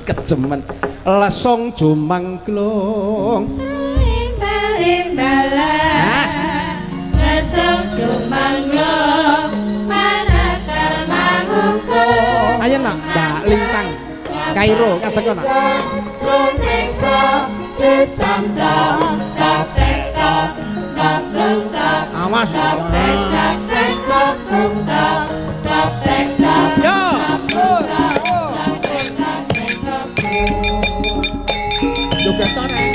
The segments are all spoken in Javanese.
kejemen lesung jumangklung imbal-imbalan lesung jumangklung manakar mangungkung ayo nak Mbak Lintang Kairo ngadeg nak jroning klok disamdok tok tek tok tok tung tok awas tok tek tok tek tok tung tok tok tek tok yo joget to nek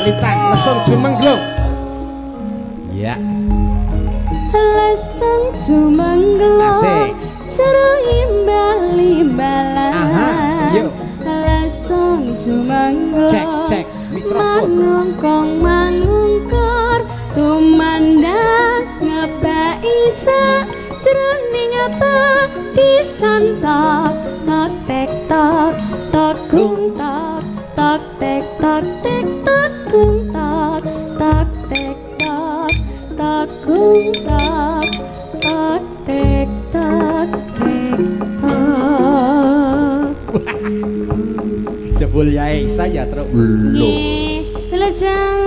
Lintang lesung jumangklung ya lesung jumangklung seru imbal-imbalan yuk lesung jumangklung cek mikrofon mangungkor tumandang ngebaki sak jroning apa disantak tok tek tok tok gung tok tok tek tok tek tok gung tok tok tek tok tok gung tok tok tek tok tek tok jebul yae saya terus nggih wilujeng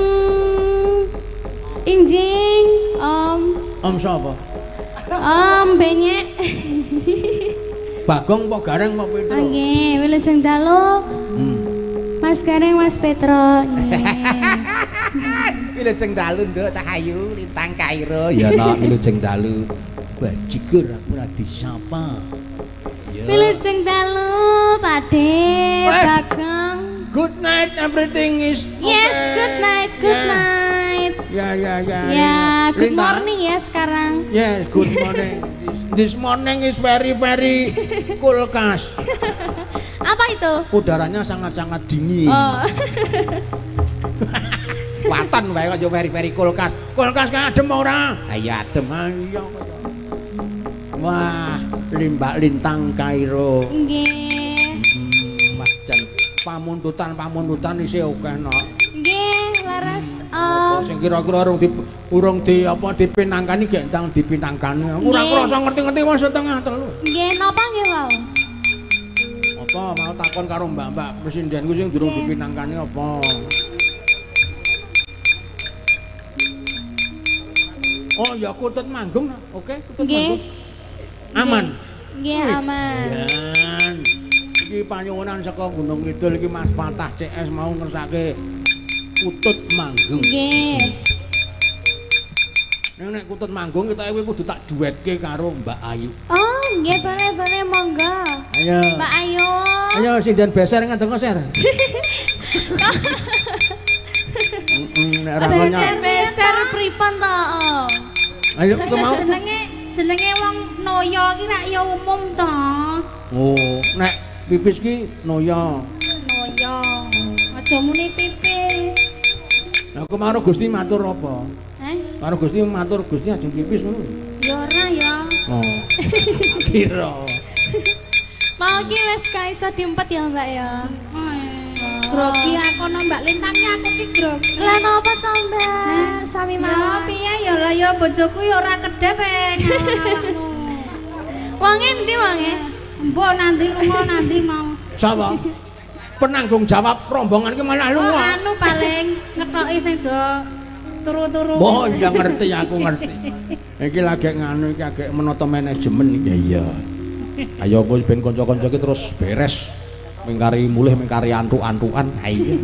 injing om sapa benyek Bagong apa Gareng apa Petro nggih wilujeng dalu Mas Gareng Mas Petro wilujeng dalu nduk Cahayu Lintang Kairo ya nak wilujeng dalu bajigur aku ora disapa wilujeng dalu Pakde Bagong good night everything is okay. Yes good night ya good morning ya sekarang yes good morning this morning is very kulkas apa itu udaranya sangat dingin Watan wae kok yo very kulkas kan adem ora ya adem ayo wah Mbak Lintang Kairo nggih jan pamuntutan isih akeh nok nggih laras sing kira-kira urung dipinangkani gek entang dipinangkani ora krasa ngerti-ngerti wis setengah 3 nggih napa nggih wau apa mau takon karo mbak-mbak presidenku sing durung dipinangkani apa oh ya kutut manggung oke kutut manggung aman nggih aman iki panyuwunan saka Gunung Kidul iki Mas Fatah CS mau ngersake kutut manggung nggih nek kutut manggung kita kudu tak duetke karo Mbak Ayu oh nggih boleh monggo ayo Mbak Ayu ayo sindian beser ngadeng ser beser pripun to ayo mau jenenge wong noya iki rak ya umum to oh nek pipis ki noya aja muni pipis aku karo Gusti matur apa karo Gusti matur Gusti ajeng pipis ngono ya ora ya oh kira mau ki wis kaiso diempet ya Mbak ya grogi aku no Mbak Lintangnya aku ki grogi lah napa to Mbak sami mawon piye ya lah ya bojoku ya ora kedep awakmu wong endi wonge mbok nanti lunga nanti mau sapa penanggung jawab rombongan ki malah lunga anu paling ngetoki sing do turu-turu oh ya ngerti aku ngerti iki lagi nganu iki agek menata manajemen iya ayo wis ben kanca-kanca ki terus beres mingkari mulih mingkari antuk-antukan ha iya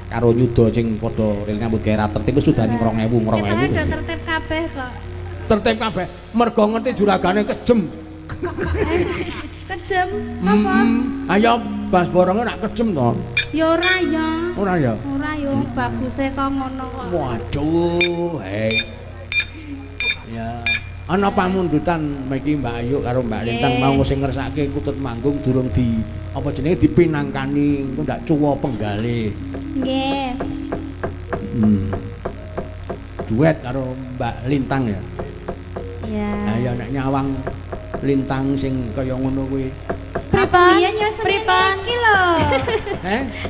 karo nyuda sing padha ril nyambut gawe tertib wis sudah ning 2000 kita tertib kabeh kok tertib kabeh mergo ngerti juragane kejem kejem sapa ayo Bas Boronge nak kejem to ya ora ya ora ya baguse kok ngono kok waduh ya ana pamundutan mriki Mbak Ayu karo Mbak Lintang mau sing ngersake kutut manggung durung di apa jenenge dipinangkani engko ndak cuwa penggale nggih duet karo Mbak Lintang ya iya ayo nek nyawang lintang sing kaya ngono kuwi. Pripun? Biyen yo semene iki lho.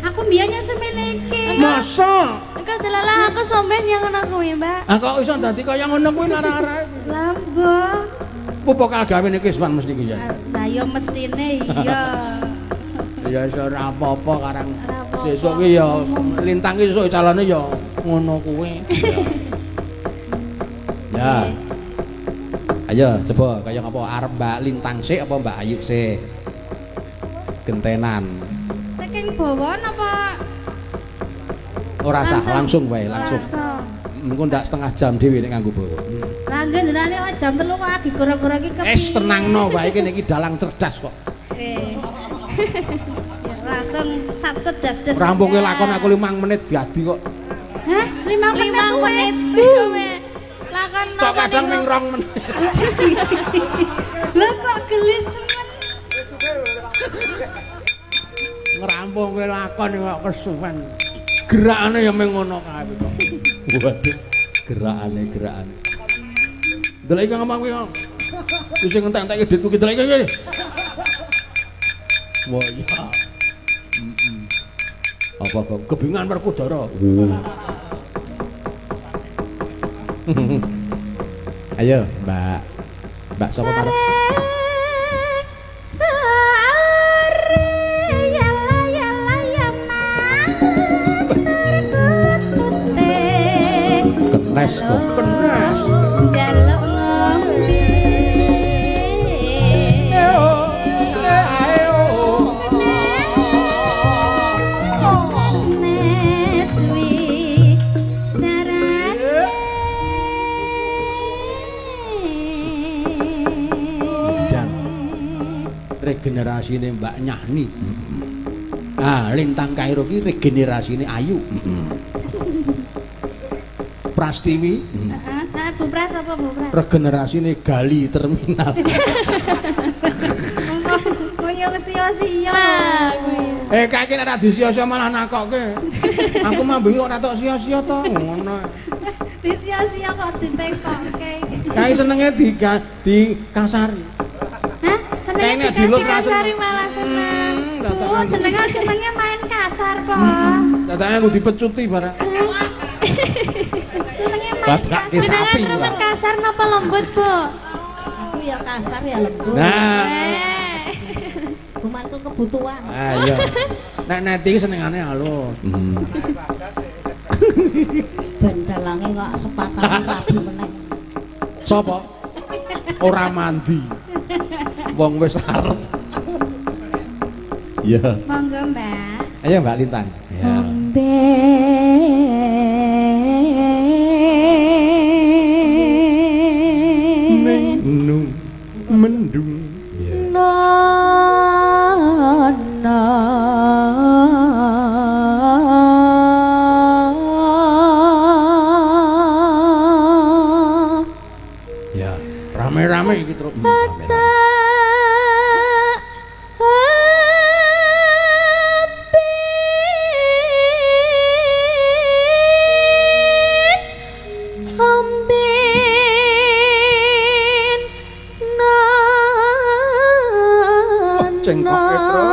Aku biyen yo semene iki. Masa? Engko delalah aku sampean yang ngono kuwi, Mbak. Ah kok iso dadi kaya ngono kuwi arek-arek. Lah mbah. Pupuk gawene iki Iswan mesti ki ya. Lah yo mestine iya. Ya iso ora apa-apa karang. Sesuk ki ya lintang ki sesuk calone ya ngono kuwi. Ya. Ayo coba kaya ngapa arep Mbak Lintang sik apa Mbak Ayu sik? Gentenan. Saking bawon apa? Ora sah, langsung wae, langsung. Engko ndak setengah jam dhewe nek nganggo bawa. Lah njenengan kok jam 3 kok agi gora-gora iki kepiye? Tenangno wae kene iki dalang cerdas kok. Langsung sat sedas-des. Rampung lakon aku 5 menit diadi kok. Hah? 5 menit wis. Lakon Kok kadang ning 2 menit. Lah kok gelis men. Ngerampung kowe lakon kok kesuwen. Gerakane ya mung ngono kae kok. Waduh, gerakane. Delok iki ngomong kuwi kok. Wis ngentek-entek editku ki delok iki. Wah iya. Apa kok kebingungan Werkudara? Ayo, Mbak. Mbak sapa marep? Kenes kok. Kenes. Jaluk ngombe. Regenerasine Mbak Nyahni. Ah, Lintang Kairo ki regenerasine Ayu. Prastiwi. Heeh, Bu Pras apa Bu Pras? Regenerasine Gali Terminal. Koyo sia-sia. Kaki nek ra disia-sia malah nakokke. Aku mah bingung ora tok sia-sia to. Ngono. Sia-sia kok ditekokke. Kae senenge di kasari. Hah? Senenge dilus Kasari malah seneng. Oh, jenengan senenge main kasar kok. Datane aku dipecuti barang. Senenge main Badake kasar. sapi. Jenengan kasar napa lembut, Bu? Aku ya kasar ya lembut. Nah, Gumantu kebutuhan. ayo. Nek neti senengane halus. Ben dalange kok sepatan rabi meneh. Sopo? Ora mandi. Wong wis arep. Iya. Monggo, Mbak. Ayo Mbak Lintang. Ya. Mendung. Mendung. Ya, rame-rame iki terus. Cengkok Petro.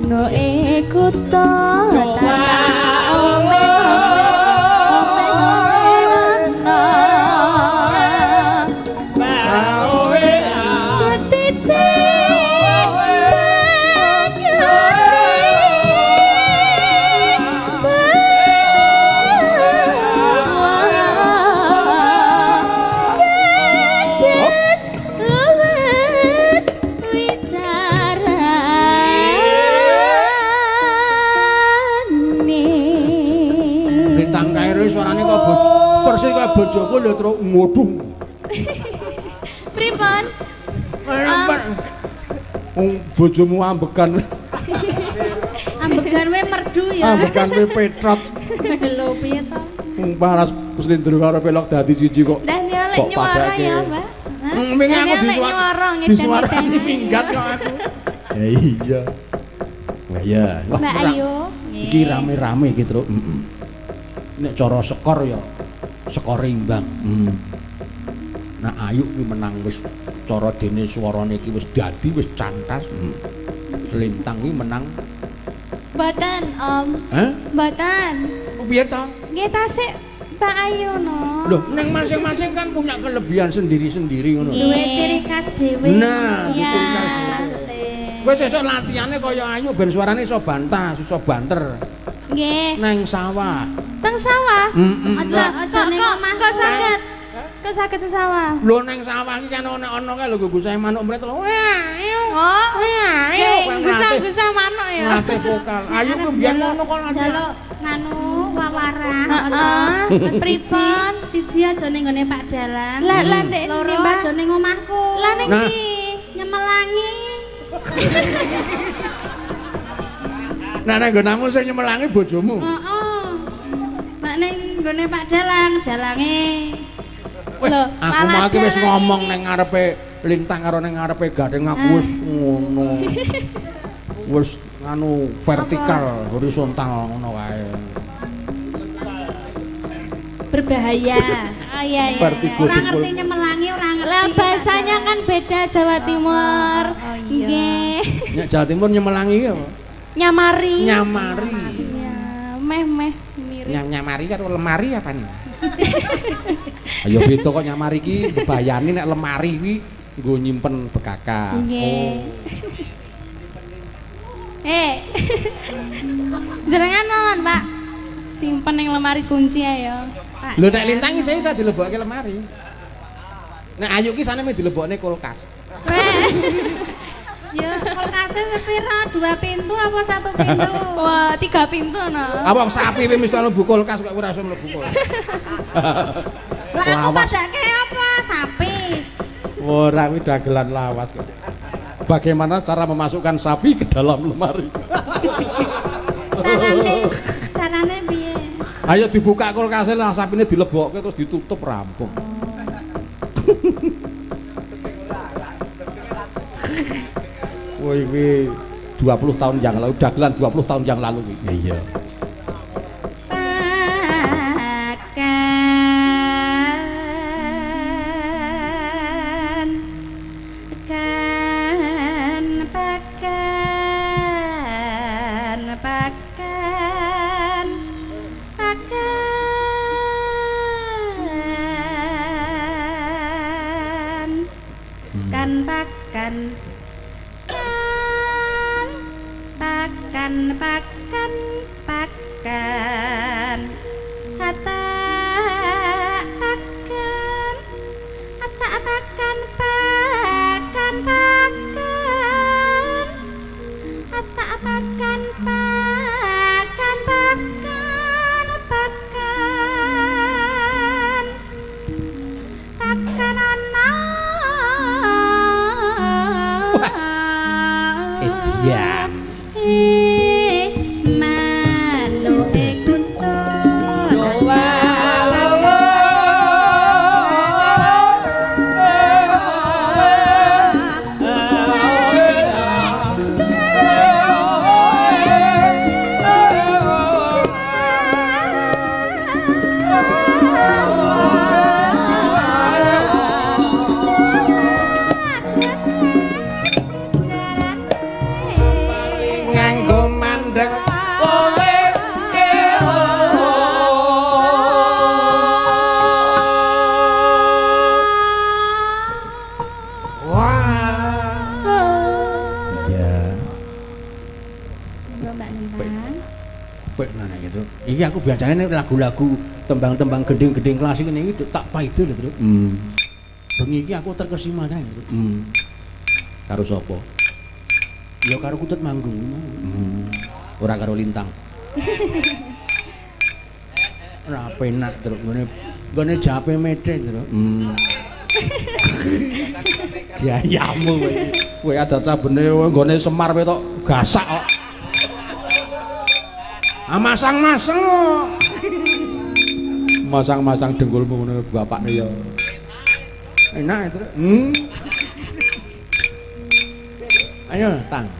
Mano ikut persis kaya bojoku lho terus ngodung. Pripun? Bojomu ambekan. Ambegan we merdu ya. Ambekan we petrot. Lho piye to? Paras Puslindro karo pelok dadi siji kok. Dah nyolek nyuara ya, Mbak. Ming aku disuarani minggat kok aku. Ya iya. Wah iya. Mbak Ayu. Iki rame-rame iki terus. nek cara skor ya skor imbang. Nah Ayu ki menang wis cara dene swarane iki wis dadi wis cantas. Lintang ki menang. Mboten, Om. Hah? Mboten. Piye to? Nggih tasik Mbak Ayu no. Loh, ning masing-masing kan punya kelebihan sendiri-sendiri ngono. Duwe ciri khas dhewe. Nah, iya. ciri khas dhewe. Kowe sesuk latihane kaya Ayu ben suarane iso bantah, iso banter. Nggih. Neng sawah. Teng sawah. Aja ning omah. Kok saged? Kok saged teng sawah? Lho neng sawah iki kan ono kae lho gusahe manuk mret lho. Oh. Ayo, Gusa-gusa manuk ya. Latih vokal. Ayu ku biyen ngono kok latih. Jaluk nganu wawarah. Heeh. Pripun? Siji aja ning gone Pak Dalang. Lah ndek Loro aja ning omahku. Lah ning Nah. ndi? Nyemelangi. Nah nang nggonamu sing nyemelangi bojomu. Heeh. Nek ning gone Pak Dalang, dalange. Weh, Loh, aku malah mau iki wis jalan ngomong iki. nang ngarepe Lintang karo nang ngarepe Gading aku wis ngono. Wis nganu vertikal, horizontal ngono wae. Berbahaya. Oh iya iya. Vertigo Ora dengkul. ngerti nyemelangi, ora ngerti. Lah bahasanya kan beda Jawa Timur. Oh iya. Nggih. Nek Jawa Timur nyemelangi iki apa? Nyamari. Nyamari. Ya, meh mirip. Nyamari karo lemari apa nih? Ayo beda kok nyamari iki mbebayani nek lemari iki nggo nyimpen bekas. Nggih. Jenengan mawon, Pak. Simpen ning lemari kunci ayo. Lho nek Lintang iki iso dilebokke lemari. Nek Ayu ki sane dilebokne kulkas. Ya kulkase sepira? 2 pintu apa 1 pintu? Wah, 3 pintu no. Apa sapi wis mesti mlebu kulkas kok ora iso mlebu kulkas. Lah aku padake apa? Sapi. Ora kuwi dagelan lawas. Bagaimana cara memasukkan sapi ke dalam lemari? Carane piye? Ayo dibuka kulkase lah sapine dilebokke terus ditutup rampung. Woi iki 20 tahun yang lalu, dagelan 20 tahun yang lalu iki. Iya. Iki aku biasanya lagu-lagu tembang-tembang gending-gending klasik ini tak paido lho, Tru. Bengi iki aku terkesima tenan, Tru. Karo sapa? Ya karo Kutut Manggung. Ora karo Lintang. Ora penak, Tru. Nggone jape mete, Tru. Ya yamu kowe. Kowe adat sabene nggone Semar kowe tok gasak kok. Masang-masang masang-masang dengkulmu ngono bapakne ya enak itu. Ayo tang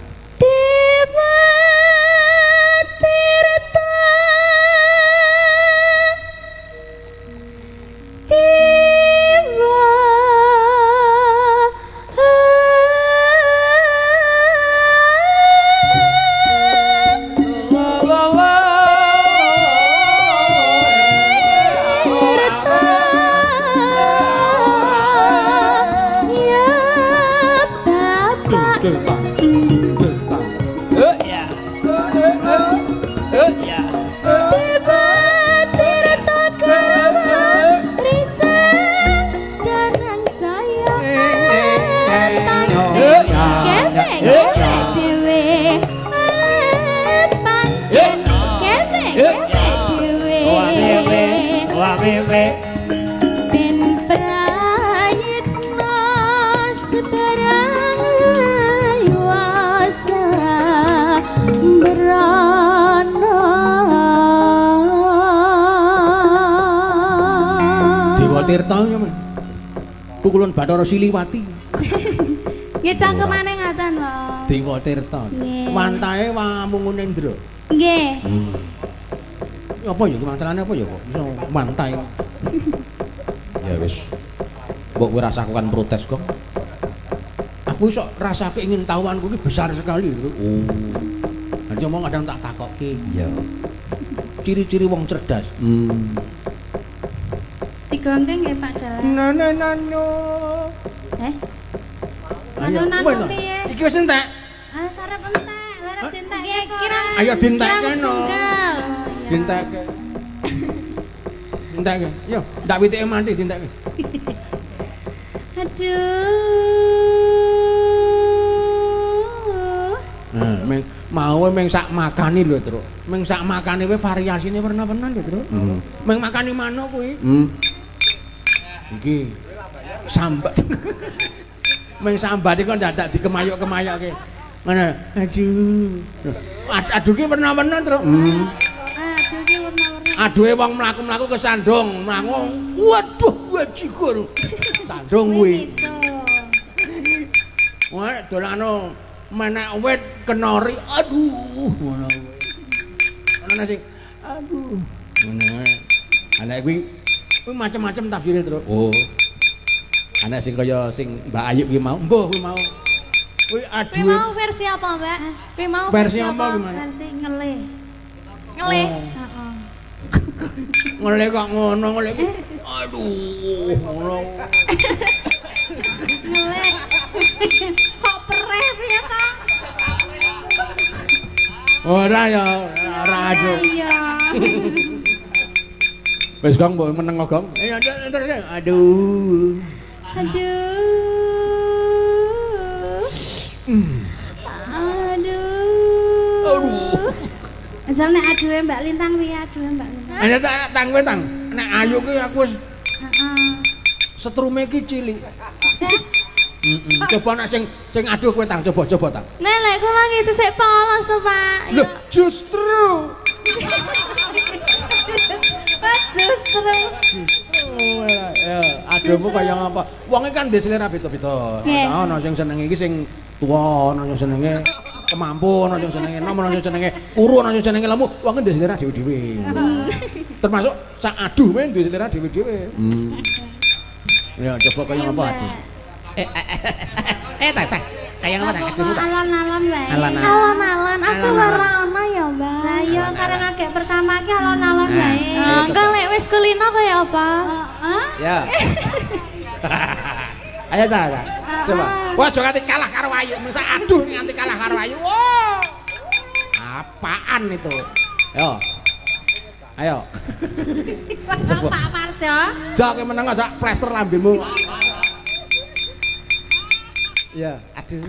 awewe den prayitna sebarang wasa berana Dewa Tirta pukulan Bathara Siliwati nggih cangkemane ngaten wae Dewa Tirta wantahe Wamungune Indra nggih apa ya masalahnya apa ya kok iso mantai ya wis mbok kowe rasakan protes kok aku iso rasake ingin tahuanku iki besar sekali oh nanti omong kadang tak takokke ya ciri-ciri wong cerdas Digonggeng nggih Pak Dalang. Nano Nano piye? Iki wis entek. Ah sarep entek, lara dientekke kok. Ayo dientekke no. Tunggal. Dientekke. Dientekke. Yo, ndak witike mati dientekke. Aduh. Nah, mau meng sak makani lho, Truk. Meng sak makane wae variasine warna-warna lho, Truk. Meng makani manuk kuwi. Iki sambat. Meng sambat iki kok dadak dikemayuk-kemayukke. Ngono. Aduh. Aduh ki warna-warna, Truk. Aduh ki warna-warni. Aduhe wong mlaku-mlaku kesandung, mlaku. Waduh, wajigur. Sandung kuwi. Wah, dolano menek wit kenori. Aduh, ngono kuwi. Ana sing aduh. Ngono. Ana kuwi macam-macam tafsire, Truk. Oh. Ana sing kaya sing Mbak Ayu ki mau. Mbuh kuwi mau. Kuwi aduh. Kuwi mau versi apa, Mbak? Kuwi mau versi apa gimana? Versi ngelih. Ngelih. Heeh. Ngelih kok ngono, ngelih ki. Aduh, ngono. Ngelih. Kok pereh piye ta? Ora ya, ora aduh. Iya. Wis Gong mbok meneng Gong. Terus aduh. Aduh. Aduh. Asal nek aduhe Mbak Lintang piye aduhe Mbak Lintang? Ana tang kowe tang. Nek ayu ki aku wis Heeh. setrume ki cilik. Coba nek sing aduh kowe tang, coba tang. Nelek kula gitu sik polos to, Pak. Loh, justru. Justru. Oh, ya, aduhmu kaya ngapa? Wong kan ndek selera beda-beda. Ana sing seneng iki sing tuwa, ana sing senenge kemampu, ana sing senenge nom, ana sing senenge uru, ana sing senenge lemu. Wong ndek selera dhewe-dhewe. Termasuk sak aduh men ndek selera dhewe-dhewe. Ya, coba kaya ngapa aduh? Tak. Kaya ngapa tak aduhmu tak? Alon-alon wae. Alon-alon aku ora ana ya, Mbak. Lah iya karena agek pertama ki alon-alon wae. Kok lek wis kulino kaya apa? Heeh. Ya. Ayo ta. Coba. Wah, aja nganti kalah karo Ayu. Masa aduh nganti kalah karo Ayu. Wah. Apaan itu? Ayo. Pak Marjo. Jak kowe meneng aja plester lambemu. Ya, aduh.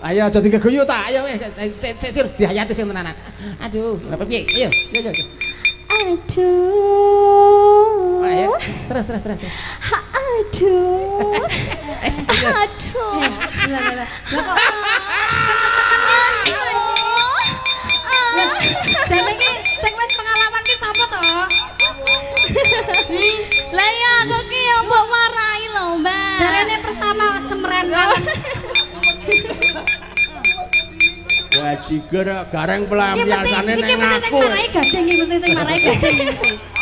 Ayo aja digeguyu ta. Ayo wis sir dihayati sing tenanan. Aduh, apa piye? Ayo. Aduh. Ayo, terus. Aduh. Jane iki sing wis pengalaman ki sapa to? Lah ya aku ki yo mbok marai lho, Mbak. Jarene pertama semren kan. Ya jiger gareng pelampiasane ning aku. Iki mesti sing marai gading iki mesti sing marai gading.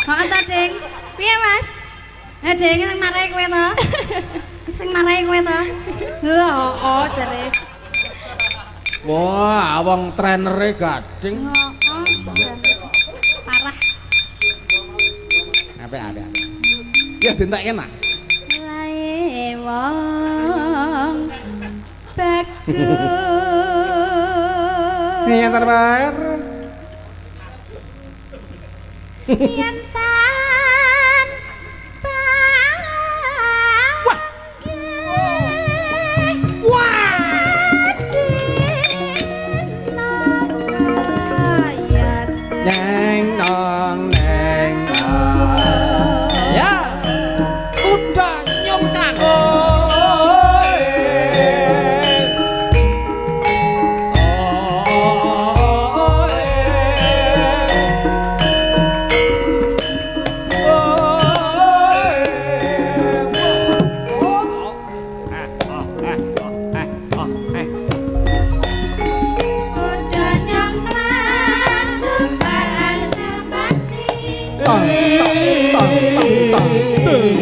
Heeh ta, Ding? Piye, Mas? Ding sing marai kowe to? Sing marai kowe to? Lho, oh jare. Wah, wong trenere gading. Parah. Apik. Ya dientekke nak. Lae wong bagus. Yang terbaik. Yen tan Neng nong neng tang tang tang tang.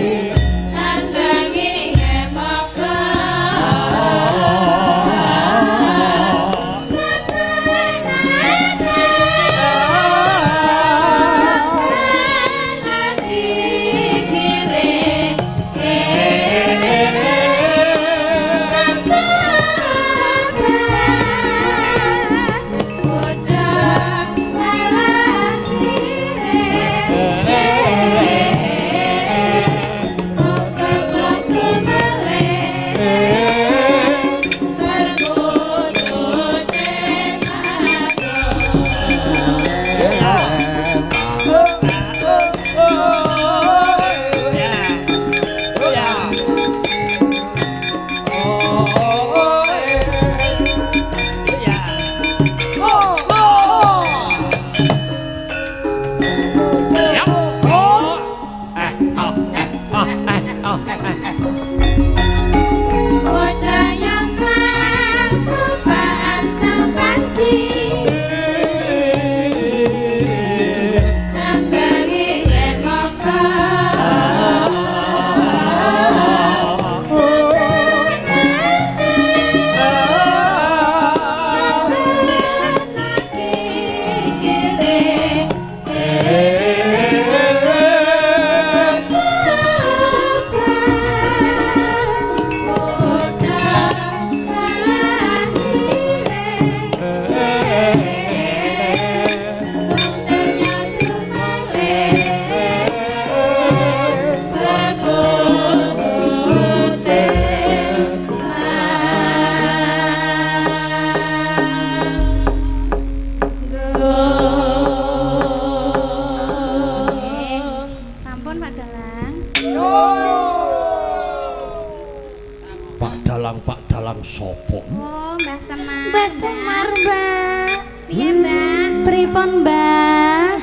Sopo? Oh, Mbah Semar. Mbah Semar, Mbak. Piye, Mbah? Pripun, Mbah?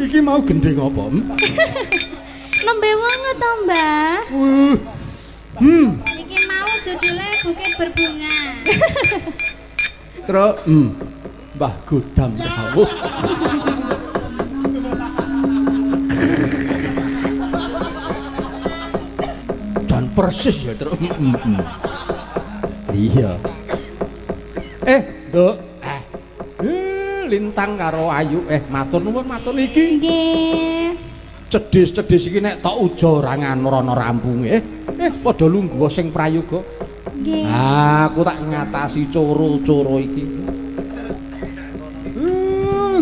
Iki mau gendeng apa? Nembe wonge to, Mbah? Iki mau judulnya Bukit Berbunga. Terus Mbah Godam dawuh. Dan persis ya terus. Iya. Nduk. Lintang karo Ayu. Matur nuwun iki. Nggih. Cedhis-cedhis iki nek tok uja ora nganur-ana rampunge. Padha lungguh sing prayoga. Nggih. Aku tak ngatasi coro-coro iki.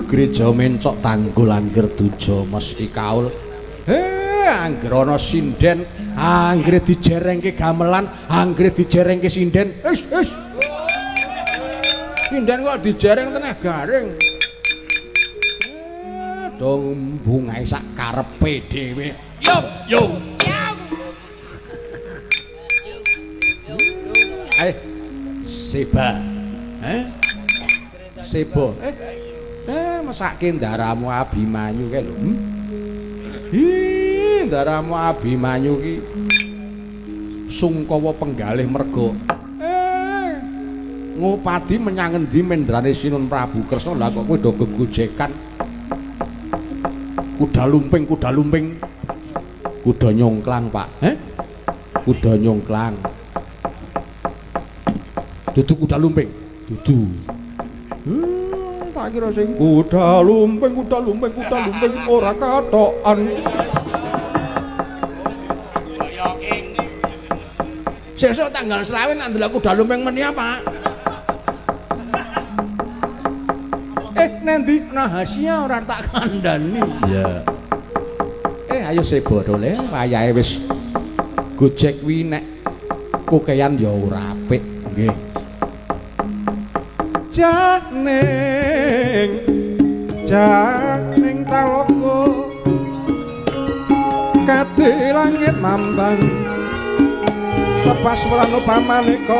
Gereja mencok tanggul angger duja mesti kaul. Angger ana sinden, angger dijerengke gamelan, angger dijerengke sinden. Sinden kok dijereng teneh garing. Dong bungae sak karepe dhewe. Yo. Seba. Seba. Mesake ndaramu Abimanyu kae lho. Ndaramu Abimanyu ki Sungkawa penggalih merga. Ngupadi menyang endi mendrane Sinun Prabu Kresna lha kok kowe do gegojekan. Kuda lumping. Kuda nyongklang, Pak. Kuda nyongklang. Dudu kuda lumping. Dudu. Tak kira sing kuda lumping ora katokan. Sesuk tanggal 20 nak ndelok kuda lumping meni apa? Nanti Nahasia ora tak kandhani. Iya. Ayo sebo dole, wayahe wis gojek wi nek kokean ya ora apik, nggih. Janing taloko kadhe langit mambang tepas werana pamaneka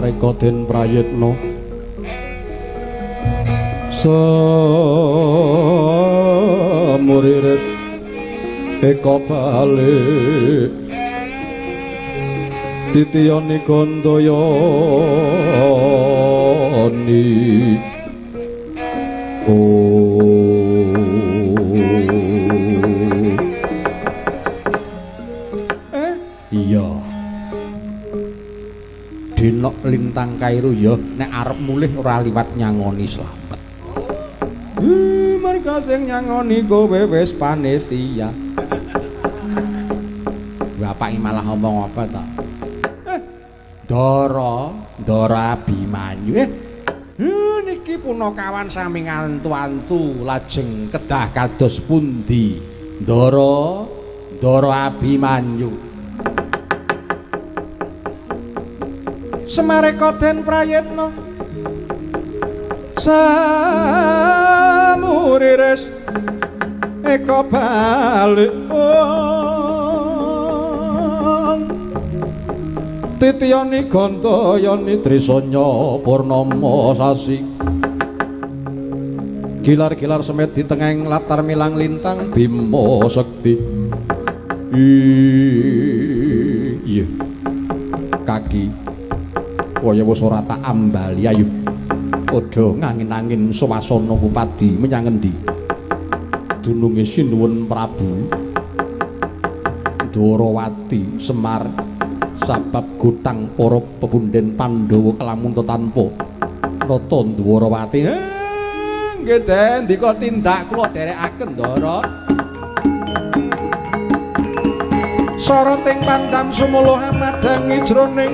Semareka den prayitna Semuriris eka balik titiyani gandayani iya dinok lintang kairu ya nek arep mulih ora liwat nyangoni slamet merga sing nyangoni kowe wis panitia bapak malah ngomong apa ta Ndara Abimanyu niki punakawan sami ngantu-antu lajeng kedah kados pundi Ndara Abimanyu Semareka den prayitna Samuriris eka balik titiyani gandayani trisanya purnama sasi gilar-gilar semet di tengeng latar milang lintang bima sekti iya kaki kaya wis ora tak ambali ayo padha ngangin-angin swasana Bupati menyang endi dununge Sinuwun Prabu Dwarawati Semar sabab gutang para pepunden Pandhawa kelamun tanpa nata Dwarawati nggih Den ndika tindak kula derekaken Ndara soroting pandam sumuluh amadhangi jroning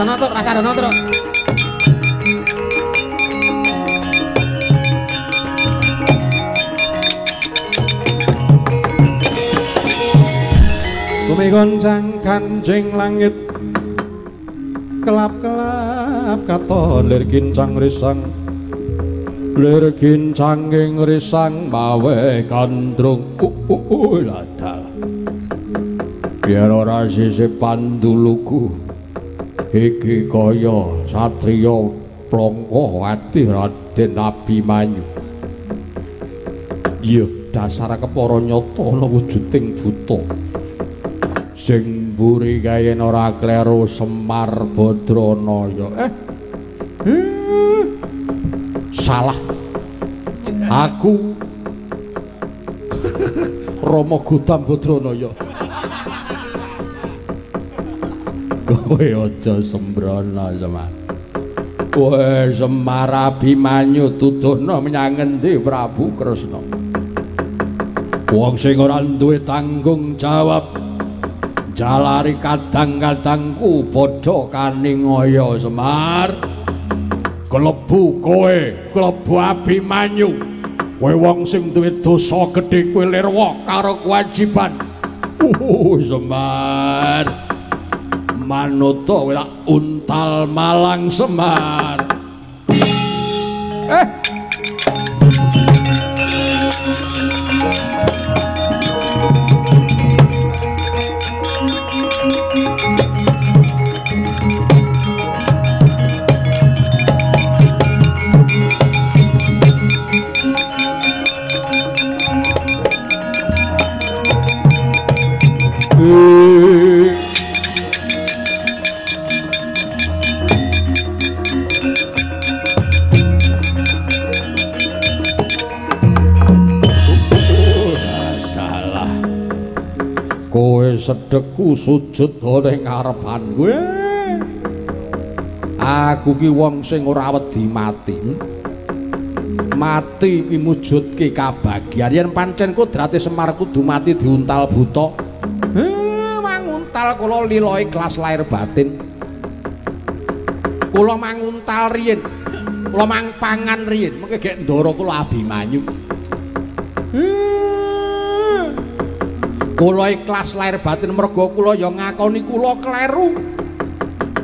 Rasadana tur, Rasadana tur. Bumi goncang kancing langit kelap-kelap katon lir kincang risang lir kincanging risang mawe gandrung ladal biar ora sisipan duluku iki kaya satriya plongko ati Raden Abimanyu iya dasar kepara nyata ana wujuding buta sing mburi gayen ora kleru Semar Badranaya. Salah. Aku Rama Godam Badranaya. Kowe aja sembrono, Semar. Kowe Semar Abimanyu tuduhna menyang endi Prabu Kresna? Wong sing ora duwe tanggung jawab jalari kadang-kadangku padha kaningaya Semar klebu kowe klebu Abimanyu kowe wong sing duwe dosa gedhe kowe lirwa karo kewajiban Semar manut kowe untal malang Semar sedekku sujud ning ngarepan kowe. Aku ki wong sing ora wedi mati. Mati ki mujudke kabagyan. Yen pancen kodrate Semar kudu mati diuntal buta. Manguntal kula lila ikhlas lahir batin. Kula manguntal riyin. Kula mangpangan riyin. Mengke gek ndara kula Abimanyu. Kula ikhlas lahir batin merga kula ya ngakoni kula kleru.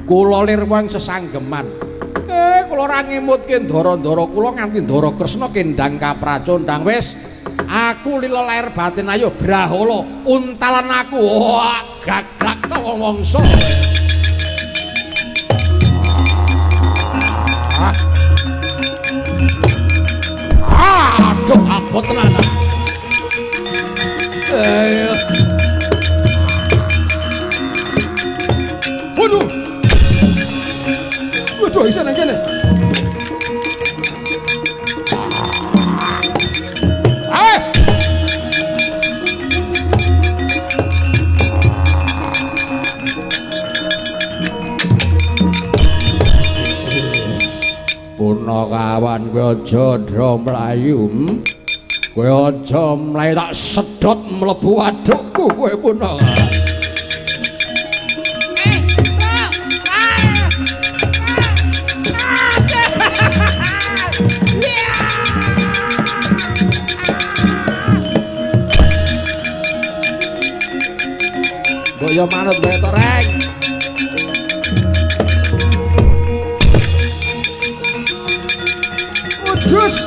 Kula lirwang sesanggeman. Kula ora ngemutke ndara-ndara kula nganti ndara Kresna kendang kapracondang wis. Aku lila lahir batin ayo brahala untalan aku. Wah, gagak kok mongso. Aduh, abot tenan. Waduh. Waduh, isa nang kene. Punakawan kowe aja ndra mlayu. Kowe aja mlayu tak sedot mlebu wadukku kowe Punaka. Boyo manut bae to reng. Jus.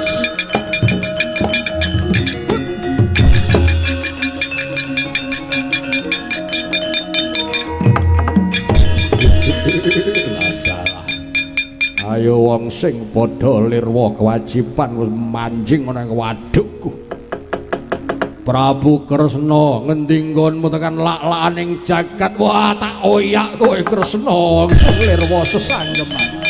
Ayo wong sing padha lirwa kewajiban wis manjing ana ing wadukku. Prabu Kresna ngendi nggonmu tekan lak-lakaning jagat. Wah tak oyak kowe Kresna sing lirwa sesanggeman.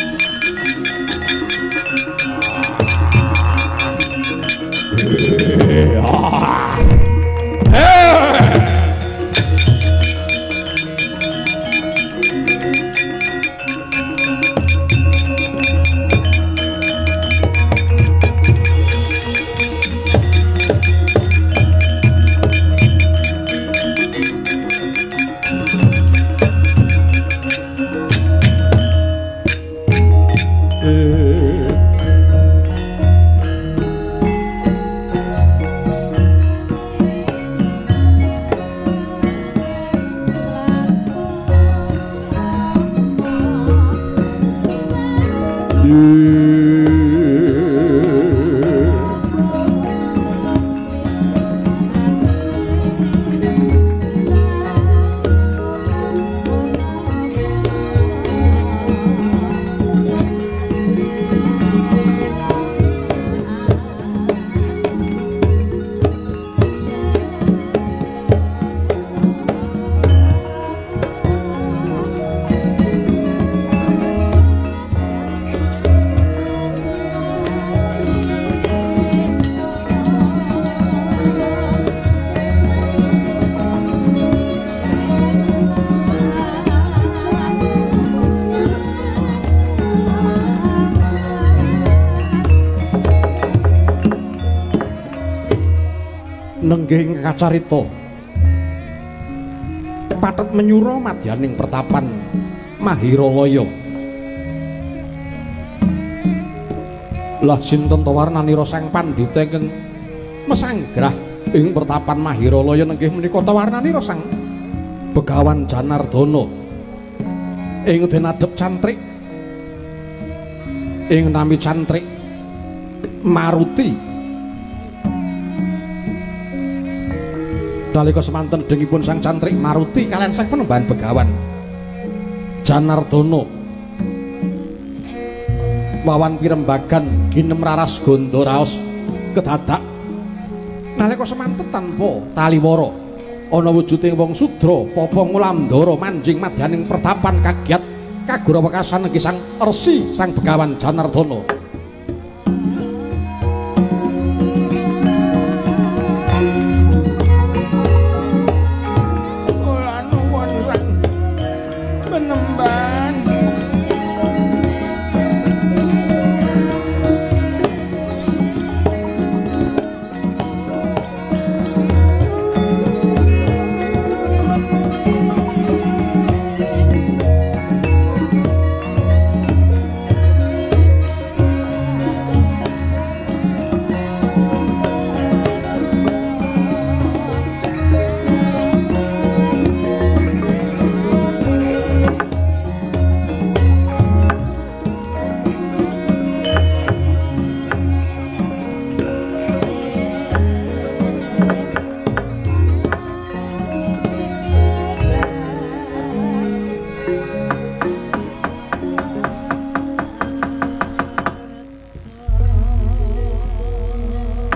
nenggih kacarita pathet menyura madyaning pertapan Mahiralaya. Lah sinten to warnanira sang pandhita ingkang mesanggrah ing pertapan Mahiralaya nenggih menika to warnanira sang Begawan Janardana ing denadep cantrik ing nami cantrik Maruti. Nalika semanten dengipun sang cantrik Maruti kalian sang Panembahan Begawan Janardana wawan pirembagan ginem raras gondo raos kedadak nalika semanten tanpa taliwara ana wujuding wong sudra papa ngulamdara manjing madyaning pertapan kagiat kagura-wekasan nggih sang Resi sang Begawan Janardana.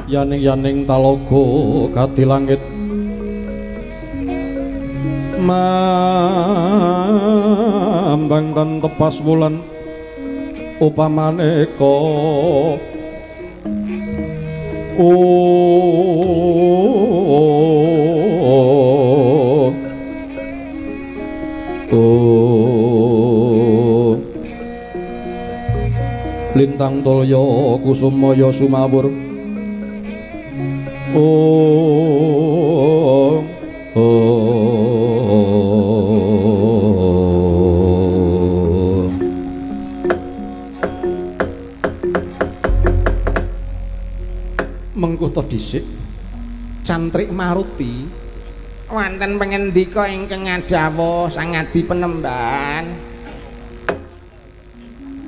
Yaning-yaning talaga kati langit mambang tan tepas wulan upamaneka lintang tulya kusumaya sumawur mengkuto dhisik cantrik Maruti wonten pangendika ingkang ngadhawuh sang Adi Panembahan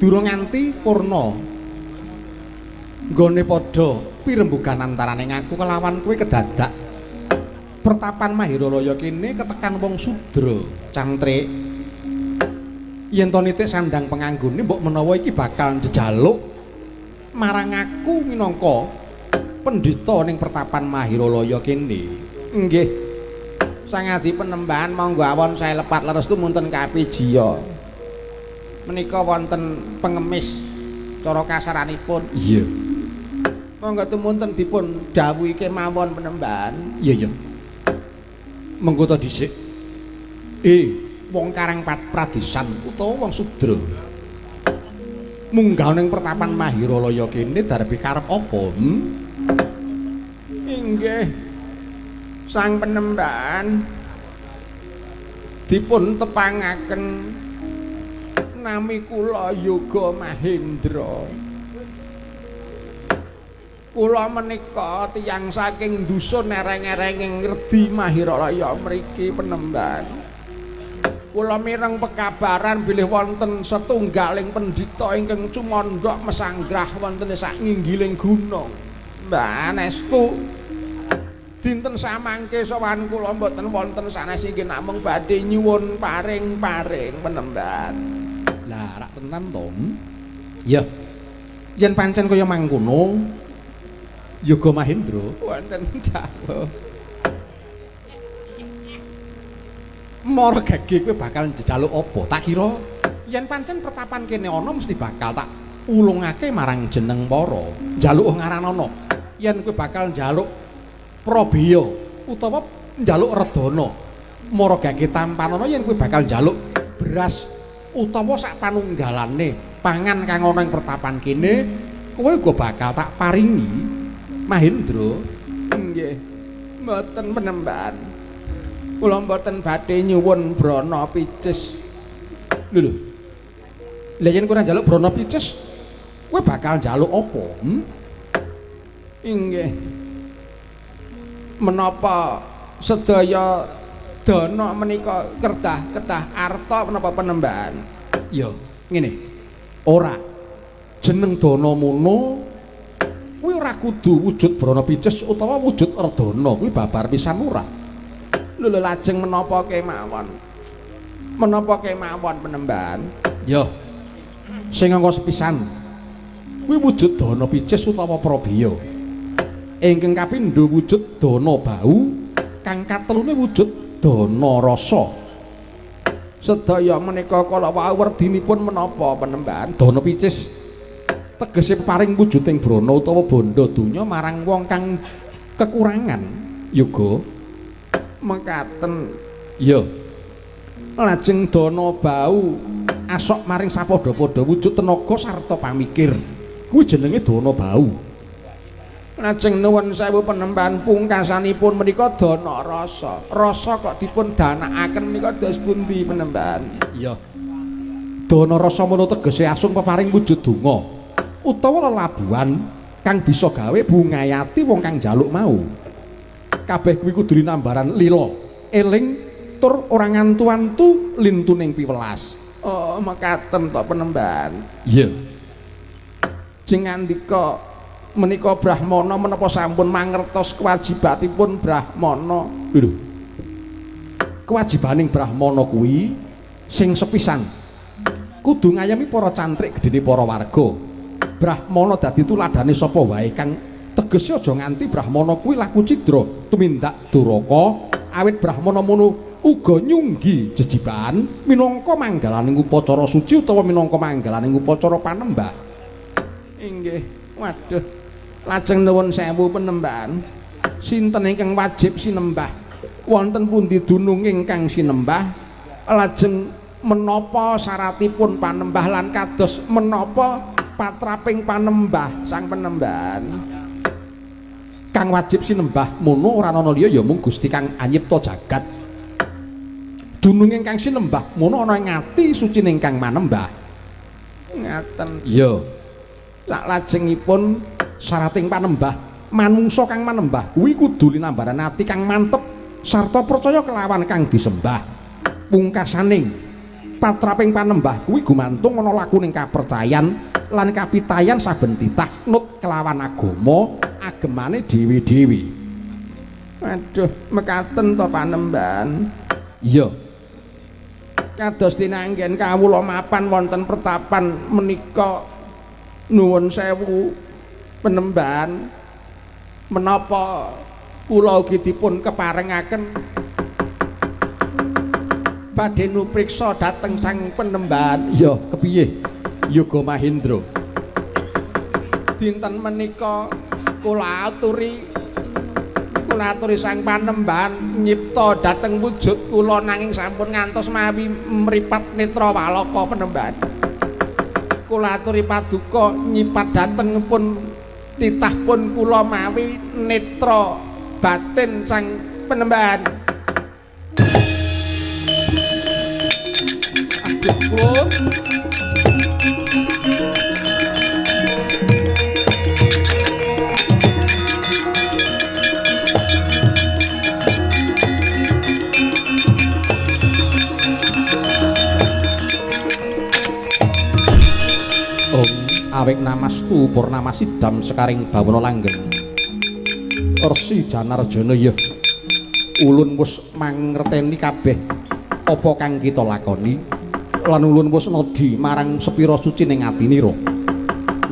durung nganti purna nggone padha pirembugan antaraning aku kelawan kowe kedadak pertapan Mahiralaya kene ketekan wong sudra cantrik yen to nitik sandang penganggone mbok menawa iki bakal njejaluk marang aku minangka pendhita ning pertapan Mahiralaya kene nggih sang Adi Panembahan monggo awon saya lepat lerestu munten kapijiya menika wonten pengemis cara kasaranipun iya monggo tumunten dipun dawuhi kemawon Panembahan. Iya. Mengko ta dhisik. Wong Karang Pradesan utawa wong sudra. Munggah ning pertapan Mahiralaya kene darepe karep apa? Inggih. Sang Panembahan dipun tepangaken nami kula Yoga Mahendra. Kula menika tiyang saking dusun ereng-erenging Redi Mahiralaya mriki Panembahan. Kula mireng pekabaran bilih wonten setunggaling pendhita ingkang cumandha mesanggrah wonten sak nginggiling gunung. Mbah Anestu dinten samangke sowan kula mboten wonten sanes inggih namung badhe nyuwun paring-paring Panembahan. Lah rak tenan to? Ya. Yen pancen kaya mangkono Yoga Mahendra wonten dawuh mara gage kowe bakal njaluk apa tak kira yen pancen pertapan kene ana mesti bakal tak ulungake marang jeneng para njaluk ngaranana yen kowe bakal njaluk Prabeya utawa njaluk Redana mara gage tampanana yen kowe bakal njaluk beras utawa sak panunggalane pangan kang ana ing pertapan kene kowe uga bakal tak paringi Mahendra. Nggih. Mboten penemban. Kula mboten badhe nyuwun brana picis. Lho. Lah yen kowe njaluk brana picis, kowe bakal njaluk apa? Inggih. Menapa sedaya dana menika kedah arta menapa penemban? Ya, ngene. Ora jeneng dana mono kuwi ora kudu wujud brana picis utawa wujud redana, kuwi babar pisan ora. Lho lajeng menapa kemawon? Menapa kemawon penemban? Ya. Sing angka sepisan kuwi wujud dana picis utawa prabeya. Ingkang kapindho wujud dana bau, kang katelune wujud dana rasa. Sedaya menika kala wau werdinipun menapa penemban? Dana picis tegese paring wujuding brana utawa bondo donya marang wong kang kekurangan yoga mekaten. Ya. Lajeng dana bau asok maring sapadha-padha wujud tenaga sarta pamikir. Kuwi jenenge dana bau. Lajeng nuwun sewu penemban pungkasanipun menika dana rasa. Rasa kok dipun danakaken menika dos pundi penemban? Iya. Dana rasa mono tegese asung peparing wujud donga utawa lelabuhan kang bisa gawe bungayati wong kang njaluk mau. Kabeh kuwi kudu linambaran lila, eling tur ora ngantu-antu lintuning piwelas. Oh, mekaten to penemban. Iya. Sing ngandika menika Brahmana menapa sampun mangertos kewajibanipun Brahmana. Lho. Kewajibaning Brahmana kuwi sing sepisan kudu ngayami para cantrik gedene para warga. Brahmana dadi tuladhane sapa wae kang tegese aja nganti Brahmana kuwi laku cidra tumindak duraka awit Brahmana mono uga nyunggi jejiban minangka manggalaning upacara suci utawa minangka manggalaning upacara panembah. Inggih, waduh. Lajeng nuwun sewu penemban. Sinten ingkang wajib sinembah? Wonten pundi dunung ingkang sinembah? Lajeng menapa syaratipun panembah lan kados menapa patraping panembah sang penemban? Kang wajib sinembah mono ora ana liya ya mung Gusti kang anyipta jagat. Dunung ingkang sinembah mono ana ing ati sucine ingkang manembah. Ngaten. Iya. Lajengipun syarating panembah manungsa kang manembah kuwi kudu linambaran ati kang mantep sarta percaya kelawan kang disembah. Pungkasaning patraping panembah kuwi gumantung ana lakuning kapercayan lan kapitayan saben titah nut kelawan agama agemane dewi-dewi. Aduh, mekaten to panemban. Iya. Kados dinanggen kawula mapan wonten pertapan menika nuwun sewu penemban menapa kula ugi dipun keparengaken badhe nupriksa dhateng sang penemban. Ya kepiye Yoga Mahindra? Dinten menika kula aturi sang panemban nyipta dhateng wujud kula nanging sampun ngantos mawi mripat netra walaka penemban. Kula aturi paduka nyipat dhateng pun titah pun kula mawi netra batin sang penemban. Aduh pun awik namastu purnama sidam sekaring bawana langgeng Resi Janarjana. Ya ulun wis mangerteni kabeh apa kang kita lakoni lan ulun wis nodi marang sepira sucining atinira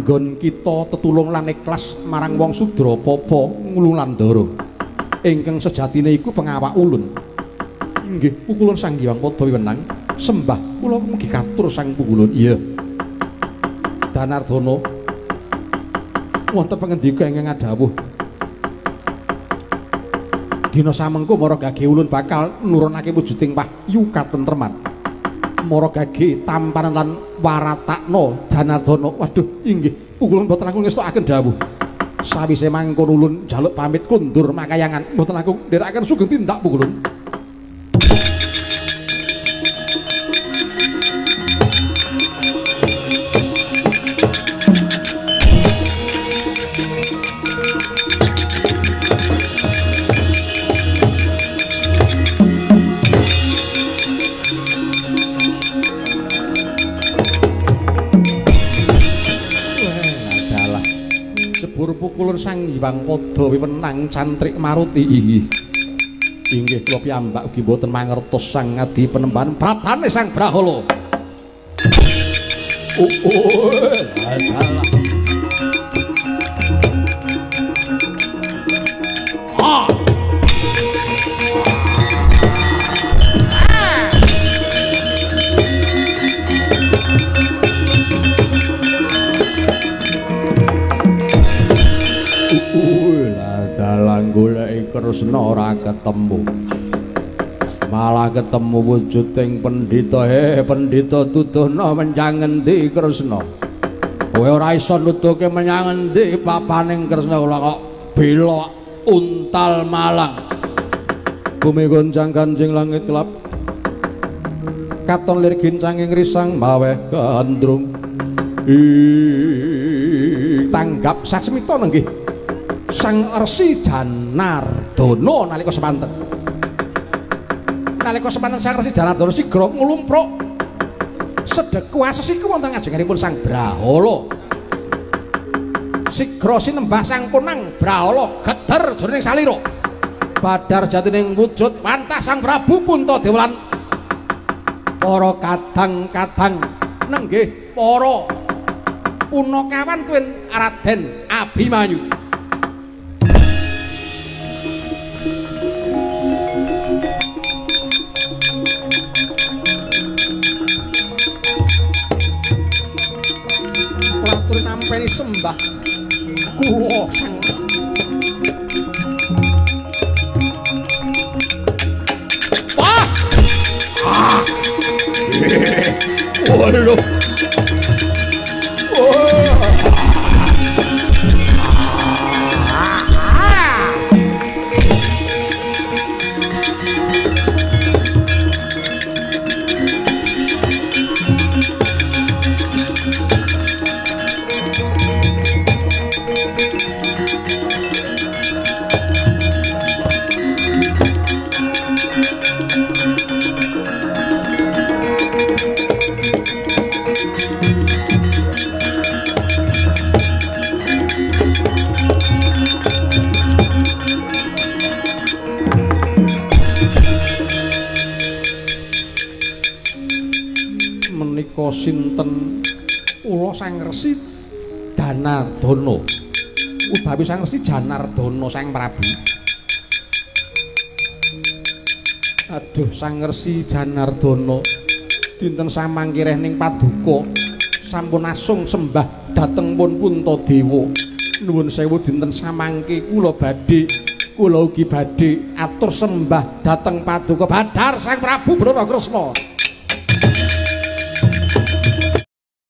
nggon kita tetulung lan ikhlas marang wong sudra papa ngululandara ingkang sejatine iku pengawak ulun. Nggih pukulun Sang Hyang Pada Wiwenang sembah kula mugi katur sang pukulun. Iya Danardana wonten pangendika ingkang dawuh dina samengko Mara Gage ulun bakal nurunake wujuding wahyu katentreman. Mara Gage tampanan lan waratakna Janardana. Waduh inggih pukulun boten langkung ngestokaken dawuh Sawise mangkon ulun jaluk pamit kundur makayangan. Mboten langkung nderekaken sugeng tindak Bu Ulun. Pukulun sang Hyang Pada wiwenang cantrik maruti inggih kula piyambak ugi boten mangertos sang ngadi penembahan prabdane sang Brahala. Dalang golek Kresna ora ketemu. Malah ketemu wujuding pendhita. Pendhita tuduhna menyang endi Kresna? Kowe ora iso nuduhke menyang endi papaning Kresna kula kok bela untal malang. Bumi goncang kanjing langit kelap. Katon lir gincanging risang maweh gandrung. Tanggap sasmita nenggih. Sang Resi Janardana nalika semanten. Nalika semanten Sang Resi Janardana sigra nglumpruk sedheku asesiku wonten ngajenganipun Sang Brahala. Sigra sinembah Sang Punang Brahala gedher jroning salira. Badar jatining wujud wantah Sang Prabu Puntadewa lan para kadang-kadang nenggih para punakawan tuwin Raden Abimanyu. Nampeni sembah kula sang wah waduh sinten kula Sang Resi Janardana utawi Sang Resi Janardana Sang Prabu. Aduh Sang Resi Janardana dinten samangkireh ning paduka sampun asung sembah dhateng pun Puntadewa. Nuwun sewu dinten samangke kula ugi badhe atur sembah dhateng paduka Badar Sang Prabu Bratayakresna.